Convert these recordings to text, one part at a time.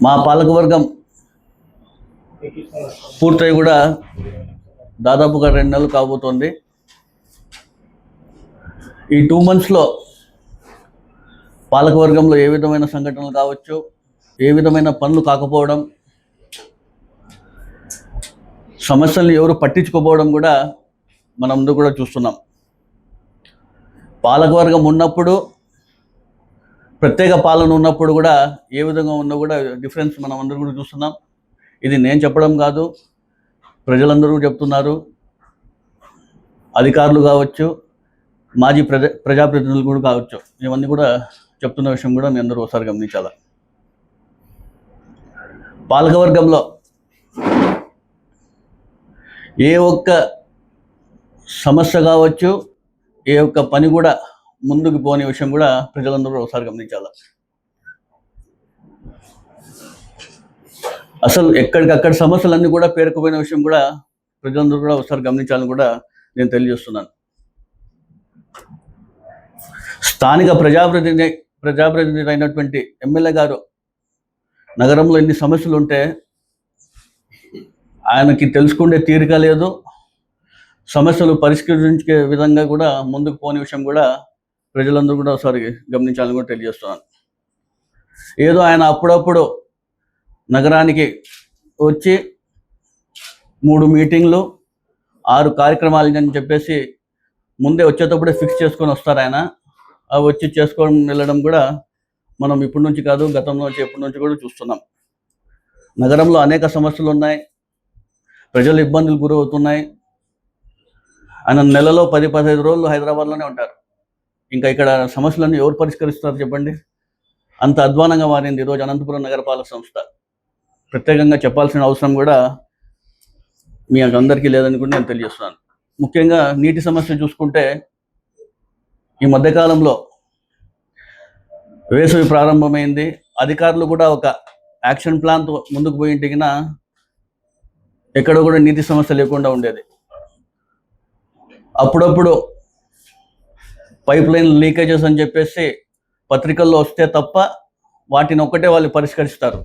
మా పాలకవర్గం పూర్తయి కూడా దాదాపుగా 2 నెలలు కాబోతోంది. ఈ 2 monthsలో పాలకవర్గంలో ఏ విధమైన సంఘటనలు కావచ్చు, ఏ విధమైన పనులు కాకపోవడం, సమస్యల్ని ఎవరు పట్టించుకోపోవడం కూడా మనందరూ కూడా చూస్తున్నాం. పాలకవర్గం ఉన్నప్పుడు, ప్రత్యేక పాలన ఉన్నప్పుడు కూడా ఏ విధంగా ఉన్నా కూడా డిఫరెన్స్ మనం అందరూ కూడా చూస్తున్నాం. ఇది నేను చెప్పడం కాదు, ప్రజలందరూ చెప్తున్నారు. అధికారులు కావచ్చు, మాజీ ప్రజాప్రతినిధులు కూడా కావచ్చు, ఇవన్నీ కూడా చెప్తున్న విషయం కూడా మీ అందరూ ఒకసారి గమనించాలి. పాలకవర్గంలో ఏ ఒక్క సమస్య కావచ్చు, ఏ ఒక్క పని కూడా ముందుకు పోని విషయం కూడా ప్రజలందరూ ఒకసారి గమనించాలి. అసలు ఎక్కడికక్కడ సమస్యలన్నీ కూడా పేరుకుపోయిన విషయం కూడా ప్రజలందరూ కూడా ఒకసారి గమనించాలని కూడా నేను తెలియజేస్తున్నాను. స్థానిక ప్రజాప్రతినిధి అయినటువంటి ఎమ్మెల్యే గారు నగరంలో ఎన్ని సమస్యలు ఉంటే ఆయనకి తెలుసుకునే తీరిక లేదు, సమస్యలు పరిష్కరించే విధంగా కూడా ముందుకు పోని విషయం కూడా ప్రజలందరూ కూడా ఒకసారి గమనించాలని కూడా తెలియజేస్తున్నాను. ఏదో ఆయన అప్పుడప్పుడు నగరానికి వచ్చి 3 మీటింగ్లు 6 కార్యక్రమాలు అని చెప్పేసి ముందే వచ్చేటప్పుడే ఫిక్స్ చేసుకొని వస్తారు ఆయన. అవి వచ్చి చేసుకొని వెళ్ళడం కూడా మనం ఇప్పటి నుంచి కాదు, గతంలో నుంచి ఎప్పటి నుంచి కూడా చూస్తున్నాం. నగరంలో అనేక సమస్యలు ఉన్నాయి, ప్రజలు ఇబ్బందులు గురవుతున్నాయి. ఆయన నెలలో 10-15 రోజులు హైదరాబాద్లోనే ఉంటారు. ఇంకా ఇక్కడ సమస్యలన్నీ ఎవరు పరిష్కరిస్తారు చెప్పండి? అంత అధ్వానంగా మారింది ఈరోజు అనంతపురం నగరపాలక సంస్థ. ప్రత్యేకంగా చెప్పాల్సిన అవసరం కూడా మీ అందరికీ లేదని కూడా నేను తెలియజేస్తున్నాను. ముఖ్యంగా నీటి సమస్య చూసుకుంటే ఈ మధ్యకాలంలో వేసవి ప్రారంభమైంది, అధికారులు కూడా ఒక యాక్షన్ ప్లాన్తో ముందుకు పోయింటికినా ఎక్కడ కూడా నీటి సమస్య లేకుండా ఉండేది. అప్పుడప్పుడు పైప్ లైన్ లీకేజెస్ అని చెప్పేసి పత్రికల్లో వస్తే తప్ప వాటిని ఒక్కటే వాళ్ళు పరిష్కరిస్తారు,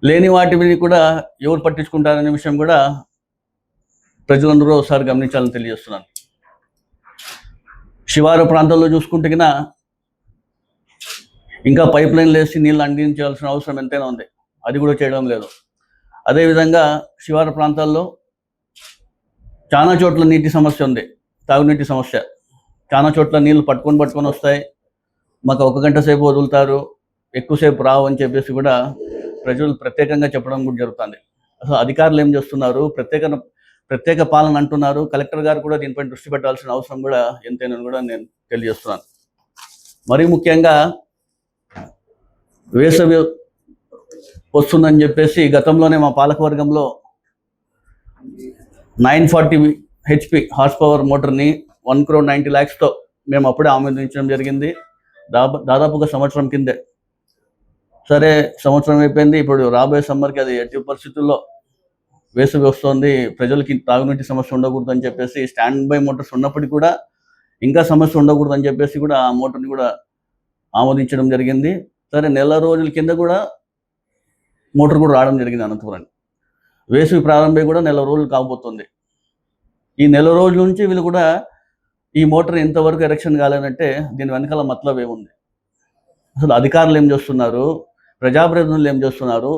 లేని వాటిని కూడా ఎవరు పట్టించుకుంటారనే విషయం కూడా ప్రజలందరూ ఒకసారి గమనించాలని తెలియజేస్తున్నాను. శివారు ప్రాంతాల్లో చూసుకుంటే ఇంకా పైప్ లైన్లు వేసి నీళ్ళు అందించాల్సిన అవసరం ఎంతైనా ఉంది, అది కూడా చేయడం లేదు. అదేవిధంగా శివారు ప్రాంతాల్లో చాలా చోట్ల నీటి సమస్య ఉంది, తాగునీటి సమస్య. చాలా చోట్ల నీళ్ళు పట్టుకొని వస్తాయి, మాకు 1 గంట సేపు వదులుతారు, ఎక్కువసేపు రావు అని చెప్పేసి కూడా ప్రజలు ప్రత్యేకంగా చెప్పడం కూడా జరుగుతుంది. అసలు అధికారులు ఏం చేస్తున్నారు? ప్రత్యేక పాలన అంటున్నారు. కలెక్టర్ గారు కూడా దీనిపై దృష్టి పెట్టాల్సిన అవసరం కూడా ఎంతైనా కూడా నేను తెలియజేస్తున్నాను. మరీ ముఖ్యంగా వేసవి వస్తుందని చెప్పేసి గతంలోనే మా పాలకవర్గంలో 940 HP హార్స్ పవర్ మోటార్ని 1,90,00,000తో మేము అప్పుడే ఆమోదించడం జరిగింది. దాదాపుగా సంవత్సరం కిందే. సరే, సంవత్సరం అయిపోయింది. ఇప్పుడు రాబోయే సమ్మర్కి అది ఎట్టి పరిస్థితుల్లో వేసవి వస్తుంది, ప్రజలకి తాగునీటి సమస్య ఉండకూడదు అని చెప్పేసి స్టాండ్ బై మోటార్స్ ఉన్నప్పటికీ కూడా ఇంకా సమస్య ఉండకూడదు అని చెప్పేసి కూడా ఆ మోటార్ని కూడా ఆమోదించడం జరిగింది. సరే, నెల రోజుల కింద కూడా మోటార్ కూడా రావడం జరిగింది అనంతపురానికి. వేసవి ప్రారంభం కూడా నెల రోజులు కాబోతుంది. ఈ నెల రోజుల నుంచి వీళ్ళు కూడా ఈ మోటార్ ఇంతవరకు ఎరెక్షన్ కాలేదంటే దీని వెనకాల మతలబ్ ఏముంది? అసలు అధికారులు ఏం చేస్తున్నారు, ప్రజాప్రతినిధులు ఏం చేస్తున్నారు,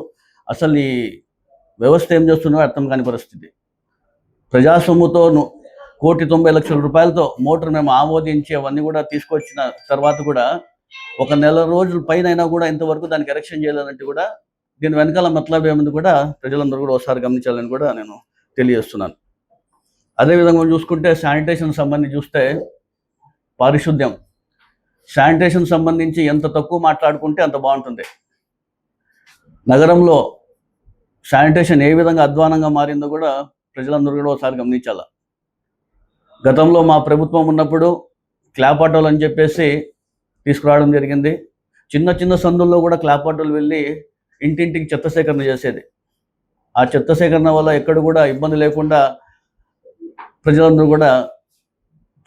అసలు ఈ వ్యవస్థ ఏం చేస్తున్నారో అర్థం కాని పరిస్థితి. ప్రజాసొమ్ముతో 1,90,00,000 రూపాయలతో మోటార్ మేము ఆమోదించి అవన్నీ కూడా తీసుకొచ్చిన తర్వాత కూడా 1 నెల రోజుల పైన అయినా కూడా ఇంతవరకు దానికి ఎరెక్షన్ చేయలేదంటే కూడా దీని వెనకాల మతలబ్ ఏముంది కూడా ప్రజలందరూ కూడా ఒకసారి గమనించాలని కూడా నేను తెలియజేస్తున్నాను. అదేవిధంగా చూసుకుంటే శానిటేషన్ సంబంధించి చూస్తే పారిశుద్ధ్యం, శానిటేషన్ సంబంధించి ఎంత తక్కువ మాట్లాడుకుంటే అంత బాగుంటుంది. నగరంలో శానిటేషన్ ఏ విధంగా అధ్వానంగా మారిందో కూడా ప్రజలందరూ కూడా ఒకసారి గమనించాలి. గతంలో మా ప్రభుత్వం ఉన్నప్పుడు క్లాప్ ఆటోలు అని చెప్పేసి తీసుకురావడం జరిగింది. చిన్న సందుల్లో కూడా క్లాప్ ఆటోలు వెళ్ళి ఇంటింటికి చెత్త సేకరణ చేసేది. ఆ చెత్త సేకరణ వల్ల ఎక్కడ కూడా ఇబ్బంది లేకుండా ప్రజలందరూ కూడా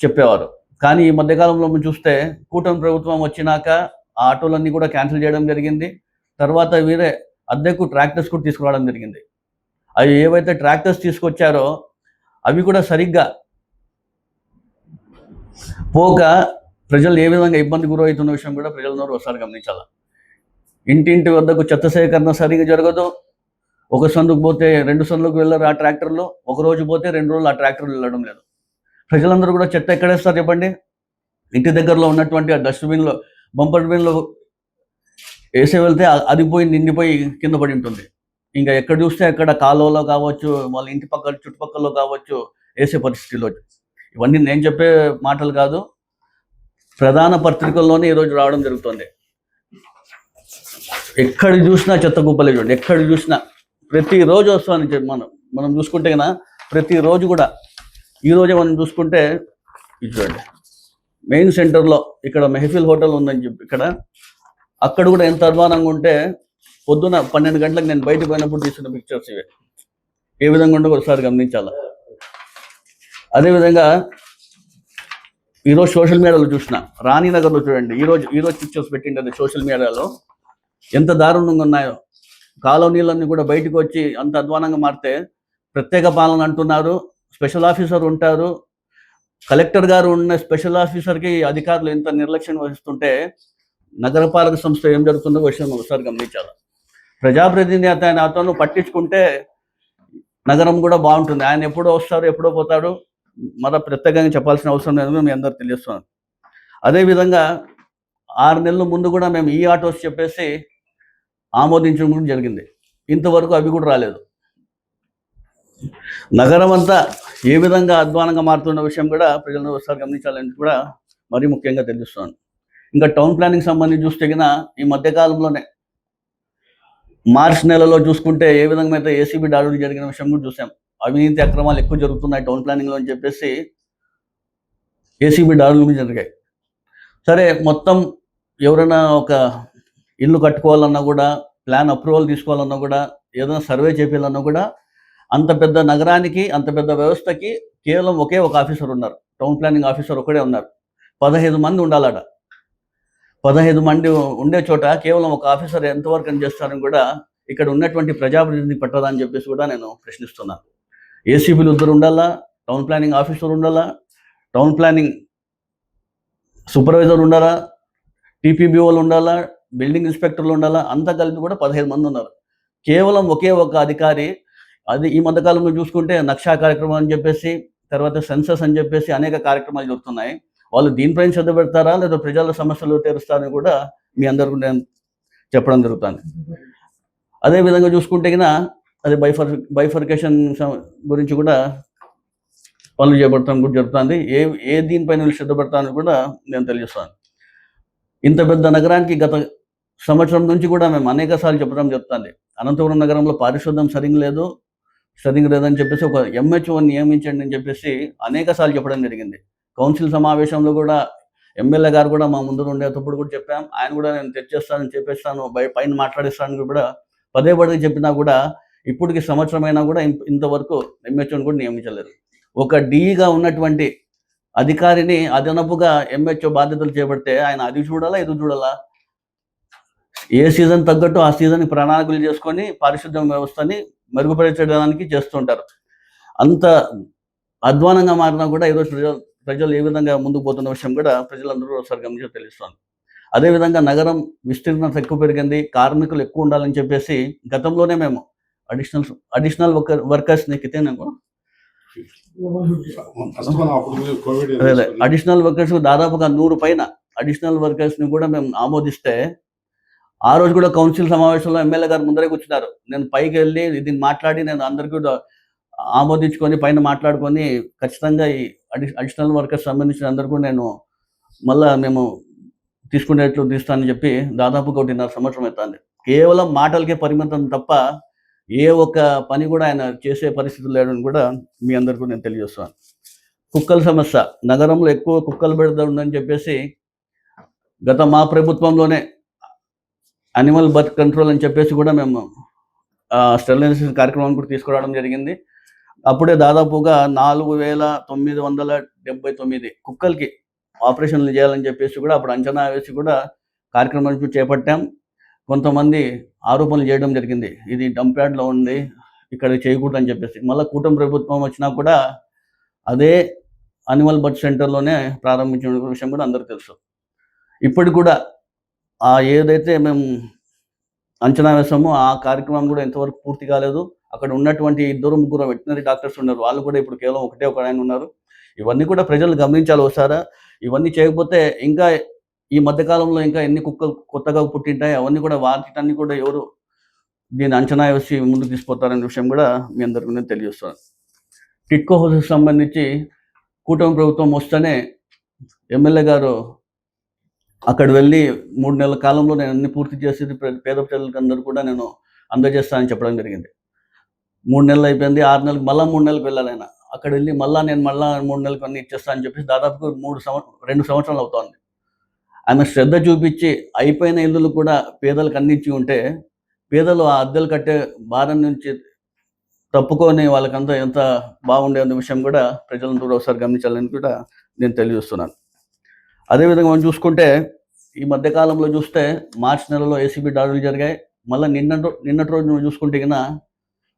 చెప్పేవారు. కానీ ఈ మధ్యకాలంలో మనం చూస్తే కూటమి ప్రభుత్వం వచ్చినాక ఆ ఆటోలన్నీ కూడా క్యాన్సిల్ చేయడం జరిగింది. తర్వాత వీరే అద్దెకు ట్రాక్టర్స్ కూడా తీసుకురావడం జరిగింది. అవి ఏవైతే ట్రాక్టర్స్ తీసుకొచ్చారో అవి కూడా సరిగ్గా పోక ప్రజలు ఏ విధంగా ఇబ్బంది గురవుతున్న విషయం కూడా ప్రజలందరూ ఒకసారి గమనించాలి. ఇంటింటి వద్దకు చెత్త సేకరణ సరిగ్గా జరగదు. ఒక సందుకు పోతే 2 సందులకు వెళ్ళరు ఆ ట్రాక్టర్లో, ఒక రోజు పోతే 2 రోజులు ఆ ట్రాక్టర్లు వెళ్ళడం లేదు. ప్రజలందరూ కూడా చెత్త ఎక్కడేస్తారు చెప్పండి? ఇంటి దగ్గరలో ఉన్నటువంటి ఆ డస్ట్బిన్లో, బంపర్ బిన్లో వేసే వెళ్తే అది పోయి నిండిపోయి కింద పడి ఉంటుంది. ఇంకా ఎక్కడ చూస్తే అక్కడ కాలువలో కావచ్చు, వాళ్ళ ఇంటి పక్కల చుట్టుపక్కల కావచ్చు వేసే పరిస్థితిలో. ఇవన్నీ నేను చెప్పే మాటలు కాదు, ప్రధాన పత్రికల్లోనే ఈరోజు రావడం జరుగుతుంది. ఎక్కడ చూసినా చెత్త కుప్పలే చూడండి, ఎక్కడ చూసినా ప్రతిరోజు వస్తామని చెప్పి మనం చూసుకుంటే కన్నా ప్రతిరోజు కూడా, ఈరోజే మనం చూసుకుంటే ఇది చూడండి, మెయిన్ సెంటర్లో ఇక్కడ మెహఫిల్ హోటల్ ఉందని చెప్పి ఇక్కడ, అక్కడ కూడా ఎంత అధ్వానంగా ఉంటే పొద్దున 12 గంటలకు నేను బయటకు పోయినప్పుడు తీసిన పిక్చర్స్ ఇవే. ఏ విధంగా ఉండో ఒకసారి గమనించాలి. అదేవిధంగా ఈరోజు సోషల్ మీడియాలో చూసిన రాణీనగర్లో చూడండి, ఈరోజు పిక్చర్స్ పెట్టిండే సోషల్ మీడియాలో ఎంత దారుణంగా ఉన్నాయో. కాలువ నీళ్ళన్నీ కూడా బయటకు వచ్చి అంత అధ్వానంగా మారితే ప్రత్యేక పాలన అంటున్నారు, స్పెషల్ ఆఫీసర్ ఉంటారు, కలెక్టర్ గారు ఉన్న స్పెషల్ ఆఫీసర్కి అధికారులు ఎంత నిర్లక్ష్యం వహిస్తుంటే నగరపాలక సంస్థ ఏం జరుగుతుందో విషయం ఒకసారి గమనించాలి. ప్రజాప్రతినిధి అతను పట్టించుకుంటే నగరం కూడా బాగుంటుంది. ఆయన ఎప్పుడో వస్తారు, ఎప్పుడో పోతాడు, మరో ప్రత్యేకంగా చెప్పాల్సిన అవసరం లేదని మీ అందరు తెలియస్తున్నాను. అదేవిధంగా 6 నెలల ముందు కూడా మేము ఈ ఆటోస్ చెప్పేసి ఆమోదించడం కూడా జరిగింది. ఇంతవరకు అవి కూడా రాలేదు. నగరం అంతా ఏ విధంగా అధ్వానంగా మారుతున్న విషయం కూడా ప్రజలను ఒకసారి గమనించాలని కూడా మరీ ముఖ్యంగా తెలుస్తున్నాను. ఇంకా టౌన్ ప్లానింగ్ సంబంధించి చూస్తే కన్నా ఈ మధ్యకాలంలోనే మార్చ్ నెలలో చూసుకుంటే ఏ విధంగా అయితే ఏసీబీ దాడులు జరిగిన విషయం కూడా చూసాం. అవినీతి అక్రమాలు ఎక్కువ జరుగుతున్నాయి టౌన్ ప్లానింగ్లో అని చెప్పేసి ఏసీబీ దాడులు జరిగాయి. సరే, మొత్తం ఎవరైనా ఒక ఇల్లు కట్టుకోవాలన్నా కూడా, ప్లాన్ అప్రూవల్ తీసుకోవాలన్నా కూడా, ఏదైనా సర్వే చేయాలన్నా కూడా, అంత పెద్ద నగరానికి, అంత పెద్ద వ్యవస్థకి కేవలం ఒకే ఒక ఆఫీసర్ ఉన్నారు. టౌన్ ప్లానింగ్ ఆఫీసర్ ఒకడే ఉన్నారు. 15 మంది ఉండాలట. 15 మంది ఉండే చోట కేవలం ఒక ఆఫీసర్ ఎంతవరకు అని చేస్తారని కూడా ఇక్కడ ఉన్నటువంటి ప్రజాప్రతినిధి పట్టదా అని చెప్పేసి కూడా నేను ప్రశ్నిస్తున్నాను. ఏసీబీలు 2 ఉండాలా, టౌన్ ప్లానింగ్ ఆఫీసర్ ఉండాలా, టౌన్ ప్లానింగ్ సూపర్వైజర్ ఉండాలా, టీపీబీఓలు ఉండాలా, బిల్డింగ్ ఇన్స్పెక్టర్లు ఉండాలా, అంతా కలిపి కూడా 15 మంది ఉన్నారు. కేవలం ఒకే ఒక అధికారి. అది ఈ మధ్యకాలంలో చూసుకుంటే నక్షా కార్యక్రమం అని చెప్పేసి, తర్వాత సెన్సస్ అని చెప్పేసి అనేక కార్యక్రమాలు జరుగుతున్నాయి. వాళ్ళు దీనిపైన శ్రద్ధ పెడతారా లేదా ప్రజల సమస్యలు తీరుస్తారని కూడా మీ అందరికీ నేను చెప్పడం జరుగుతుంది. అదేవిధంగా చూసుకుంటే కన్నా అది బైఫర్కేషన్ గురించి కూడా పనులు చేపడతాం కూడా జరుగుతుంది. ఏ దీనిపైన శ్రద్ధ పెడతానని కూడా నేను తెలియజేస్తాను. ఇంత పెద్ద నగరానికి గత సంవత్సరం నుంచి కూడా మేము అనేక సార్లు చెప్పడం జరుగుతుంది. అనంతపురం నగరంలో పారిశుద్ధ్యం సరిగ్గా లేదని చెప్పేసి ఒక ఎంహెచ్ఓని నియమించండి అని చెప్పేసి అనేక సార్లు చెప్పడం జరిగింది. కౌన్సిల్ సమావేశంలో కూడా ఎమ్మెల్యే గారు కూడా మా ముందు ఉండేటప్పుడు కూడా చెప్పాం. ఆయన కూడా నేను తెచ్చేస్తానని చెప్పేస్తాను, పైన మాట్లాడిస్తానని కూడా పదే చెప్పినా కూడా ఇప్పటికి సంవత్సరం అయినా కూడా ఇంతవరకు ఎంహెచ్ఓని కూడా నియమించలేదు. ఒక డీగా ఉన్నటువంటి అధికారిని అదనపుగా ఎంహెచ్ఓ బాధ్యతలు చేపడితే ఆయన అది చూడాలా, ఇది చూడాలా? ఏ సీజన్ తగ్గట్టు ఆ సీజన్కి ప్రణాళికలు చేసుకొని పారిశుద్ధ్య వ్యవస్థని మెరుగుపరచడానికి చేస్తుంటారు. అంత అధ్వానంగా మారినా కూడా ఈరోజు ప్రజలు ఏ విధంగా ముందుకు పోతున్న విషయం కూడా ప్రజలందరూ ఒకసారి గమనించి తెలుస్తుంది. అదేవిధంగా నగరం విస్తీర్ణత ఎక్కువ పెరిగింది, కార్మికులు ఎక్కువ ఉండాలని చెప్పేసి గతంలోనే మేము అడిషనల్ వర్కర్స్ని అడిషనల్ వర్కర్స్ దాదాపుగా 100 పైన అడిషనల్ వర్కర్స్ని కూడా మేము ఆమోదిస్తే, ఆ రోజు కూడా కౌన్సిల్ సమావేశంలో ఎమ్మెల్యే గారు ముందరే కూర్చున్నారు. నేను పైకి వెళ్ళి దీన్ని మాట్లాడి నేను అందరికీ కూడా ఆమోదించుకొని పైన మాట్లాడుకొని ఖచ్చితంగా ఈ అడిషనల్ వర్కర్స్ సంబంధించిన అందరూ కూడా నేను మళ్ళా మేము తీసుకునేట్లు తీస్తానని చెప్పి దాదాపుగా 1.5 సంవత్సరం అవుతుంది. కేవలం మాటలకే పరిమితం తప్ప ఏ ఒక్క పని కూడా ఆయన చేసే పరిస్థితులు లేదని కూడా మీ అందరికీ నేను తెలియజేస్తాను. కుక్కల సమస్య, నగరంలో ఎక్కువ కుక్కలు బెడద ఉందని చెప్పేసి గత మా ప్రభుత్వంలోనే యానిమల్ బర్త్ కంట్రోల్ అని చెప్పేసి కూడా మేము స్టెరిలైజేషన్ కార్యక్రమం కూడా తీసుకురావడం జరిగింది. అప్పుడే దాదాపుగా 4,979 కుక్కలకి ఆపరేషన్లు చేయాలని చెప్పేసి కూడా అప్పుడు అంచనా వేసి కూడా కార్యక్రమాలు చేపట్టాం. కొంతమంది ఆరోపణలు చేయడం జరిగింది. ఇది డంప్ యార్డ్‌లో ఉంది, ఇక్కడ చేయకూడదు అని చెప్పేసి. మళ్ళా కూటమి ప్రభుత్వం వచ్చినా కూడా అదే అనిమల్ బర్త్ సెంటర్‌లోనే ప్రారంభించిన విషయం కూడా అందరికీ తెలుసు. ఇప్పటికి కూడా ఏదైతే మేము అంచనా వేసామో ఆ కార్యక్రమం కూడా ఇంతవరకు పూర్తి కాలేదు. అక్కడ ఉన్నటువంటి ఇద్దరు, ముగ్గురు వెటర్నరీ డాక్టర్స్ ఉన్నారు. వాళ్ళు కూడా ఇప్పుడు కేవలం ఒక ఆయన ఉన్నారు. ఇవన్నీ కూడా ప్రజలు గమనించాలి ఒకసారి. ఇవన్నీ చేయకపోతే ఇంకా ఈ మధ్య కాలంలో ఇంకా ఎన్ని కుక్కలు కొత్తగా పుట్టింటాయి, అవన్నీ కూడా వాటిటన్ని కూడా ఎవరు దీన్ని అంచనా వేసి ముందుకు తీసుకుపోతారనే విషయం కూడా మీ అందరికీ నేను తెలియజేస్తున్నాను. టిడ్కో హౌసెస్‌కి సంబంధించి కూటమి ప్రభుత్వం వస్తేనే ఎమ్మెల్యే గారు అక్కడ వెళ్ళి 3 నెలల కాలంలో నేను అన్ని పూర్తి చేసి పేద ప్రజలకందరూ కూడా నేను అందజేస్తానని చెప్పడం జరిగింది. 3 నెలలు అయిపోయింది. 6 నెలలకు మళ్ళా 3 నెలలకు వెళ్ళాలాయన. అక్కడ వెళ్ళి మళ్ళా 3 నెలలకు అన్నీ ఇచ్చేస్తా అని చెప్పేసి దాదాపుగా 2 సంవత్సరాలు అవుతోంది. ఆయన శ్రద్ధ చూపించి అయిపోయిన ఇల్లులు కూడా పేదలకు అందించి ఉంటే, పేదలు ఆ అద్దెలు కట్టే భారం నుంచి తప్పుకొని వాళ్ళకంతా ఎంత బాగుండే అన్న విషయం కూడా ప్రజలందరూ కూడా ఒకసారి గమనించాలని కూడా నేను తెలియజేస్తున్నాను. అదేవిధంగా మనం చూసుకుంటే ఈ మధ్య కాలంలో చూస్తే మార్చి నెలలో ఏసీబీ దాడులు జరిగాయి. మళ్ళీ నిన్నటి రోజు నువ్వు చూసుకుంటే గిన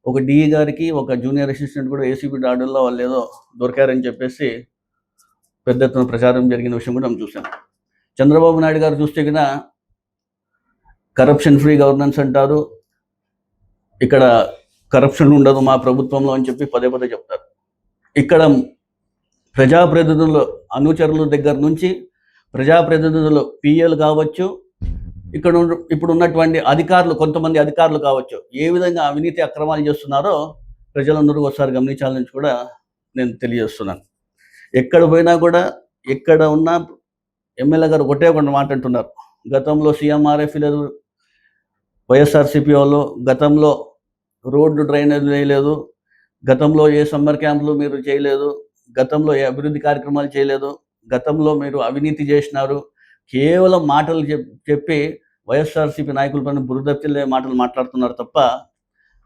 ఒక డీఈ గారికి, ఒక జూనియర్ అసిస్టెంట్ కూడా ఏసీబీ దాడుల్లో వాళ్ళు ఏదో దొరికారని చెప్పేసి పెద్ద ఎత్తున ప్రచారం జరిగిన విషయం కూడా మనం చూసాం. చంద్రబాబు నాయుడు గారు చూస్తే గిన కరప్షన్ ఫ్రీ గవర్నెన్స్ అంటారు. ఇక్కడ కరప్షన్ ఉండదు మా ప్రభుత్వంలో అని చెప్పి పదే పదే చెప్తారు. ఇక్కడ ప్రజాప్రతినిధులు అనుచరుల దగ్గర నుంచి ప్రజాప్రతినిధులు పిఏలు కావచ్చు, ఇక్కడ ఇప్పుడు ఉన్నటువంటి అధికారులు, కొంతమంది అధికారులు కావచ్చు, ఏ విధంగా అవినీతి అక్రమాలు చేస్తున్నారో ప్రజలందరూ ఒకసారి గమనించాలని కూడా నేను తెలియజేస్తున్నాను. ఎక్కడ పోయినా కూడా ఎక్కడ ఉన్న ఎమ్మెల్యే గారు ఒకటే ఒక మాట అంటున్నారు. గతంలో సీఎంఆర్ఎఫ్ లేదు, వైఎస్ఆర్సీపీ వాళ్ళు గతంలో రోడ్డు డ్రైనేజ్ వేయలేదు, గతంలో ఏ సమ్మర్ క్యాంపులు మీరు చేయలేదు, గతంలో ఏ అభివృద్ధి కార్యక్రమాలు చేయలేదు, గతంలో మీరు అవినీతి చేసినారు, కేవలం మాటలు చెప్పి వైఎస్ఆర్సీపీ నాయకుల పైన బురద చల్లే మాటలు మాట్లాడుతున్నారు తప్ప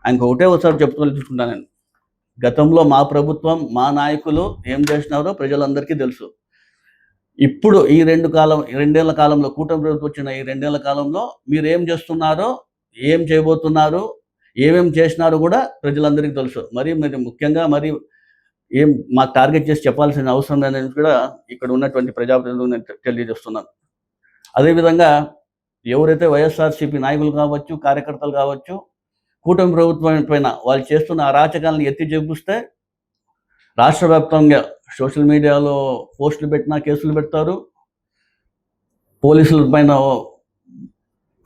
ఆయనకు ఒకసారి చెప్పుకుంటున్నాను నేను. గతంలో మా ప్రభుత్వం, మా నాయకులు ఏం చేసినారో ప్రజలందరికీ తెలుసు. ఇప్పుడు ఈ 2 ఏళ్ల కాలంలో కూటమి ప్రభుత్వం వచ్చిన ఈ 2 ఏళ్ల కాలంలో మీరు ఏం చేస్తున్నారో, ఏం చేయబోతున్నారు, ఏమేం చేసినారో కూడా ప్రజలందరికీ తెలుసు. మరి ముఖ్యంగా ఏం మాకు టార్గెట్ చేసి చెప్పాల్సిన అవసరం లేదని కూడా ఇక్కడ ఉన్నటువంటి ప్రజాప్రతినిధులు నేను తెలియజేస్తున్నాను. అదేవిధంగా ఎవరైతే వైఎస్ఆర్సీపీ నాయకులు కావచ్చు, కార్యకర్తలు కావచ్చు, కూటమి ప్రభుత్వం పైన వాళ్ళు చేస్తున్న అరాచకాలను ఎత్తి చూపిస్తే రాష్ట్ర వ్యాప్తంగా సోషల్ మీడియాలో పోస్టులు పెట్టినా కేసులు పెడతారు, పోలీసుల పైన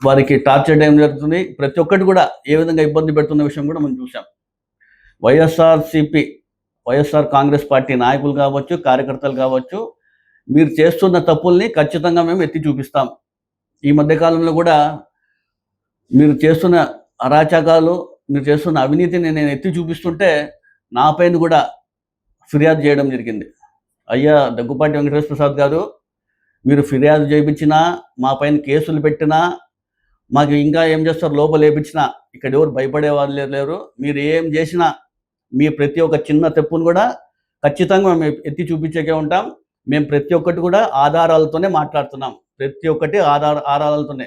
వారికి టార్చర్ చేయడం జరుగుతుంది. ప్రతి ఒక్కటి కూడా ఏ విధంగా ఇబ్బంది పెడుతున్న విషయం కూడా మనం చూసాం. వైఎస్ఆర్ కాంగ్రెస్ పార్టీ నాయకులు కావచ్చు, కార్యకర్తలు కావచ్చు, మీరు చేస్తున్న తప్పుల్ని ఖచ్చితంగా మేము ఎత్తి చూపిస్తాం. ఈ మధ్యకాలంలో కూడా మీరు చేస్తున్న అరాచకాలు, మీరు చేస్తున్న అవినీతిని నేను ఎత్తి చూపిస్తుంటే నా పైన కూడా ఫిర్యాదు చేయడం జరిగింది. అయ్యా దగ్గుపాటి వెంకటేశ్వర ప్రసాద్ గారు, మీరు ఫిర్యాదు చేయించినా, మా పైన కేసులు పెట్టినా, మాకు ఇంకా ఏం చేస్తారు లోపల వేయించినా ఇక్కడ ఎవరు భయపడే వాళ్ళు లేరు. మీరు ఏం చేసినా మీ ప్రతి ఒక్క చిన్న తప్పును కూడా ఖచ్చితంగా మేము ఎత్తి చూపించకే ఉంటాం. మేము ప్రతి ఒక్కటి కూడా ఆధారాలతోనే మాట్లాడుతున్నాం. ప్రతి ఒక్కటి ఆధారాలతోనే,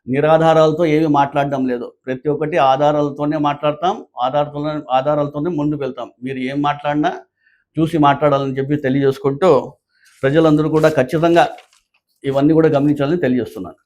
నిరాధారాలతో ఏమి మాట్లాడడం లేదు. ప్రతి ఒక్కటి ఆధారాలతోనే మాట్లాడతాం, ఆధారాలతోనే ముందుకు వెళ్తాం. మీరు ఏం మాట్లాడినా చూసి మాట్లాడాలని చెప్పి తెలియజేసుకుంటూ ప్రజలందరూ కూడా ఖచ్చితంగా ఇవన్నీ కూడా గమనించాలని తెలియజేస్తున్నాను.